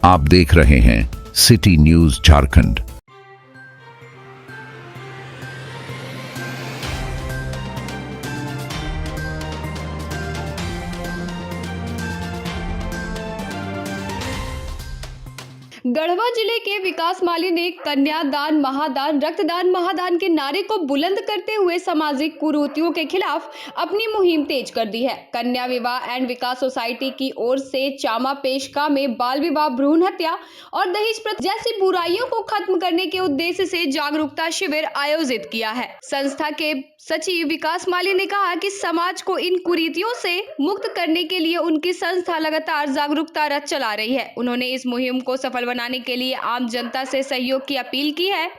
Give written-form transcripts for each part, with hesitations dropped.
आप देख रहे हैं सिटी न्यूज झारखंड। गढ़वा जिले के विकास माली ने कन्यादान महादान रक्तदान महादान के नारे को बुलंद करते हुए सामाजिक कुरीतियों के खिलाफ अपनी मुहिम तेज कर दी है। कन्या विवाह एंड विकास सोसाइटी की ओर से चामा पेशका में बाल विवाह, भ्रूण हत्या और दहेज प्रथा जैसी बुराइयों को खत्म करने के उद्देश्य से जागरूकता शिविर आयोजित किया है। संस्था के सचिव विकास माली ने कहा कि समाज को इन कुरीतियों से मुक्त करने के लिए उनकी संस्था लगातार जागरूकता रथ चला रही है। उन्होंने इस मुहिम को सफल बनाने के लिए आम जनता से सहयोग की अपील की है।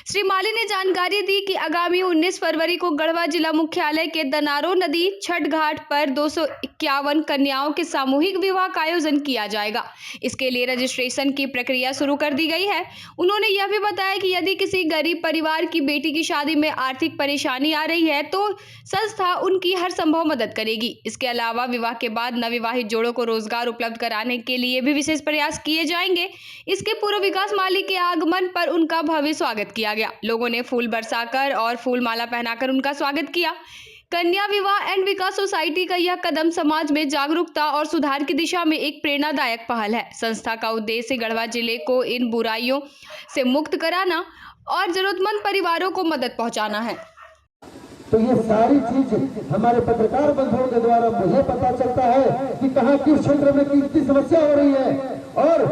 श्री माली ने जानकारी दी कि आगामी 19 फरवरी को गढ़वा जिला मुख्यालय के दनारो नदी छठ घाट पर 251 कन्याओं के सामूहिक विवाह का आयोजन किया जाएगा। इसके लिए रजिस्ट्रेशन की प्रक्रिया शुरू कर दी गई है। उन्होंने यह भी बताया कि यदि किसी गरीब परिवार की बेटी की शादी में आर्थिक परेशानी आ रही है तो संस्था उनकी हर संभव मदद करेगी। इसके अलावा विवाह के बाद नवविवाहित जोड़ों को रोजगार उपलब्ध कराने के लिए भी विशेष प्रयास किए जाएंगे। इसके पूर्व विकास माली के आगमन पर उनका भव्य स्वागत किया गया। लोगों ने फूल बरसाकर और फूल माला पहनाकर उनका स्वागत किया। कन्या विवाह एंड विकास सोसाइटी का यह कदम समाज में जागरूकता और सुधार की दिशा में एक प्रेरणादायक पहल है। संस्था का उद्देश्य गढ़वा जिले को इन बुराइयों से मुक्त कराना और जरूरतमंद परिवारों को मदद पहुंचाना है। तो ये सारी चीज हमारे पत्रकार बंधुओं के द्वारा मुझे पता चलता है कि कहाँ किस क्षेत्र में कितनी समस्या हो रही है, और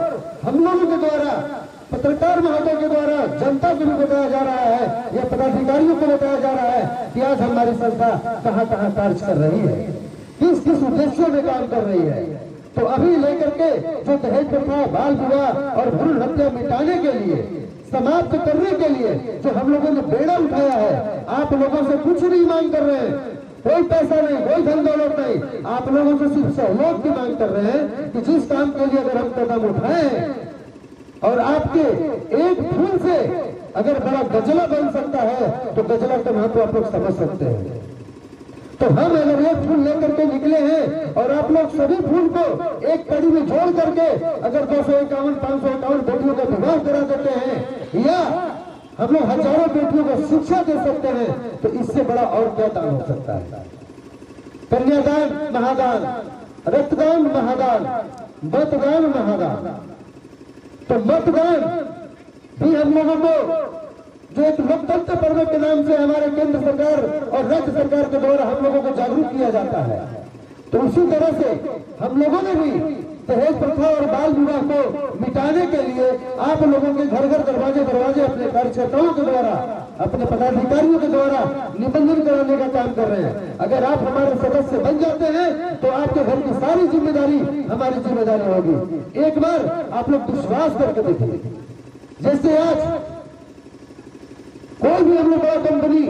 हम लोगों के द्वारा, पत्रकार महोदय के द्वारा जनता को भी बताया जा रहा है या पदाधिकारियों को बताया जा रहा है कि आज हमारी संस्था कहाँ कहाँ कार्य कर रही है, किस किस उद्देश्यों में काम कर रही है। तो अभी लेकर के जो दहेज प्रथा, बाल विवाह और भ्रूण हत्या मिटाने के लिए, समाप्त करने के लिए जो हम लोगों ने बेड़ा उठाया है, आप लोगों से कुछ नहीं मांग कर रहे हैं, कोई पैसा नहीं, कोई धन दौलत नहीं, आप लोगों से सिर्फ सहयोग की मांग कर रहे हैं कि जिस काम के लिए अगर हम कदम उठाए और आपके एक फूल से अगर बड़ा गजला बन सकता है तो गजला का महत्व आप लोग समझ सकते हैं। तो हम अगर एक फूल लेकर के निकले हैं और आप लोग सभी फूल को एक कड़ी में जोड़ करके अगर 251, 551 बेटियों का विवाह करा देते हैं या हम लोग हजारों बेटियों को शिक्षा दे सकते हैं, तो इससे बड़ा और क्या दान हो सकता है। कन्यादान महादान, रक्तदान महादान, मतदान महादान। तो मतदान भी हम लोगों को जो एक लोकतंत्र पर्व के नाम से हमारे केंद्र सरकार और राज्य सरकार के द्वारा हम लोगों को जागरूक किया जाता है, तो उसी तरह से हम लोगों ने भी दहेज प्रथा और बाल विवाह को मिटाने के लिए आप लोगों के घर घर दरवाजे अपने कार्यकर्ताओं के द्वारा, अपने पदाधिकारियों के द्वारा निबंधन कराने का काम कर रहे हैं। अगर आप हमारे सदस्य बन जाते हैं तो आपके घर की सारी जिम्मेदारी हमारी जिम्मेदारी होगी। एक बार आप लोग विश्वास करके देखिए, जैसे आज कोई भी हम लोग बड़ा कंपनी,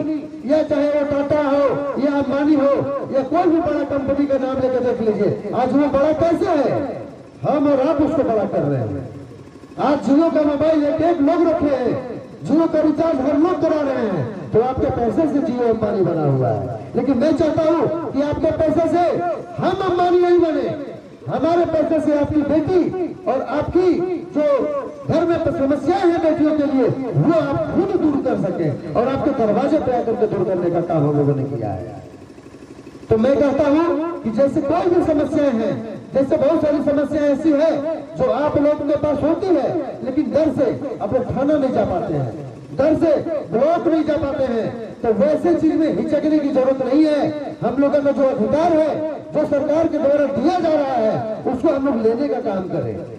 या चाहे वो टाटा हो या अंबानी हो या कोई भी बड़ा कंपनी का नाम लेकर देख लीजिए, आज वो बड़ा कैसे है, हम और आप उसको बड़ा कर रहे हैं। आज जियो का मोबाइल एक लोग रखे हैं, जियो का रिचार्ज हर लोग करा रहे हैं, तो आपके पैसे से जियो अंबानी बना हुआ है। लेकिन मैं चाहता हूं कि आपके पैसे से हम अंबानी नहीं बने, हमारे पैसे से आपकी बेटी और आपकी जो घर में समस्याएं हैं बेटियों के लिए, वो आप खुद दूर कर सके, और आपके दरवाजे पे आकर के दूर करने का काम हम लोगों ने किया है। तो मैं कहता हूं कि जैसे कोई भी समस्याएं हैं, जैसे बहुत सारी समस्याएं ऐसी है जो आप लोगों के पास होती है, लेकिन डर से आप लोग थाना नहीं जा पाते हैं, डर से ब्लॉक नहीं जा पाते हैं, तो वैसे चीज में हिचकने की जरूरत नहीं है। हम लोगों का जो अधिकार है, जो सरकार के द्वारा दिया जा रहा है, उसको हम लोग लेने का काम करें।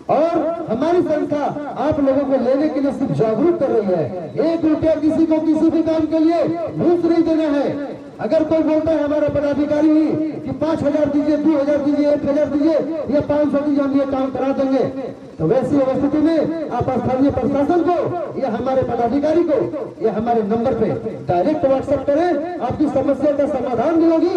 और हमारी संस्था आप लोगों को लेने के लिए सिर्फ जागरूक कर रही है। 1 रुपया किसी को किसी भी काम के लिए घूस नहीं देना है। अगर कोई बोलता है हमारा पदाधिकारी ही कि 5,000 दीजिए, 2,000 दीजिए, 1,000 दीजिए या 500 दीजिए, हम ये काम करा देंगे, तो वैसी स्थिति में आप स्थानीय प्रशासन को या हमारे पदाधिकारी को या हमारे नंबर पे डायरेक्ट व्हाट्सएप करें, आपकी समस्या का समाधान भी होगी।